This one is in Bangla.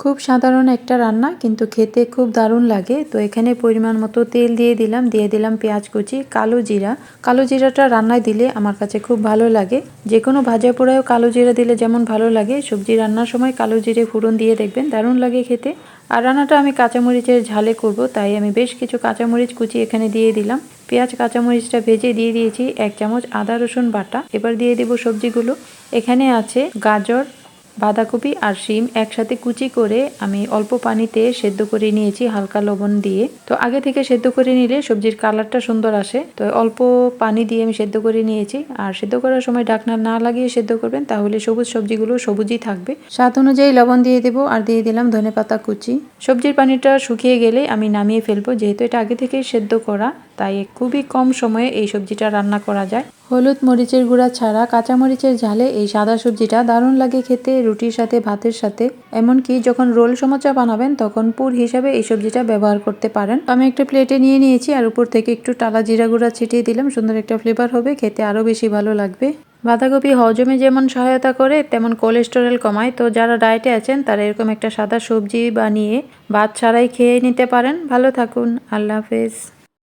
খুব সাধারণ একটা রান্না, কিন্তু খেতে খুব দারুণ লাগে। তো এখানে পরিমাণ মতো তেল দিয়ে দিলাম পেঁয়াজ কুচি, কালো জিরাটা রান্নায় দিলে আমার কাছে খুব ভালো লাগে। যে কোনো ভাজা পোড়ায়ও কালো জিরা দিলে যেমন ভালো লাগে, সবজি রান্নার সময় কালো জিরে ফোড়ন দিয়ে দেখবেন, দারুণ লাগে খেতে। আর রান্নাটা আমি কাঁচামরিচের ঝালে করব, তাই আমি বেশ কিছু কাঁচামরিচ কুচি এখানে দিয়ে দিলাম। পেঁয়াজ কাঁচামরিচটা ভেজে দিয়ে দিয়েছি 1 চামচ আদা রসুন বাটা। এবার দিয়ে দেব সবজিগুলো। এখানে আছে গাজর, বাঁধাকপি আর শিম একসাথে কুচি করে আমি অল্প পানিতে সেদ্ধ করে নিয়েছি হালকা লবণ দিয়ে। তো আগে থেকে সেদ্ধ করে নিলে সবজির কালারটা সুন্দর আসে, তো অল্প পানি দিয়ে আমি সেদ্ধ করে নিয়েছি। আর সেদ্ধ করার সময় ঢাকনা না লাগিয়ে সেদ্ধ করবেন, তাহলে সবুজ সবজিগুলো সবুজই থাকবে। স্বাদ অনুযায়ী লবণ দিয়ে দেবো, আর দিয়ে দিলাম ধনেপাতা কুচি। সবজির পানিটা শুকিয়ে গেলে আমি নামিয়ে ফেলবো। যেহেতু এটা আগে থেকেই সেদ্ধ করা, তাই খুবই কম সময়ে এই সবজিটা রান্না করা যায়। হলুদ মরিচের গুঁড়া ছাড়া কাঁচামরিচের ঝালে এই সাদা সবজিটা দারুণ লাগে খেতে, রুটির সাথে, ভাতের সাথে। এমনকি যখন রোল সমোচা বানাবেন তখন পুর হিসাবে এই সবজিটা ব্যবহার করতে পারেন। আমি একটা প্লেটে নিয়ে নিয়েছি, আর উপর থেকে একটু টালা জিরা গুঁড়া ছিটিয়ে দিলাম। সুন্দর একটা ফ্লেভার হবে, খেতে আরও বেশি ভালো লাগবে। বাঁধাকপি হজমে যেমন সহায়তা করে, তেমন কোলেস্টেরল কমায়। তো যারা ডায়েটে আছেন তারা এরকম একটা সাদা সবজি বানিয়ে ভাত ছাড়াই খেয়ে নিতে পারেন। ভালো থাকুন, আল্লাহ হাফেজ।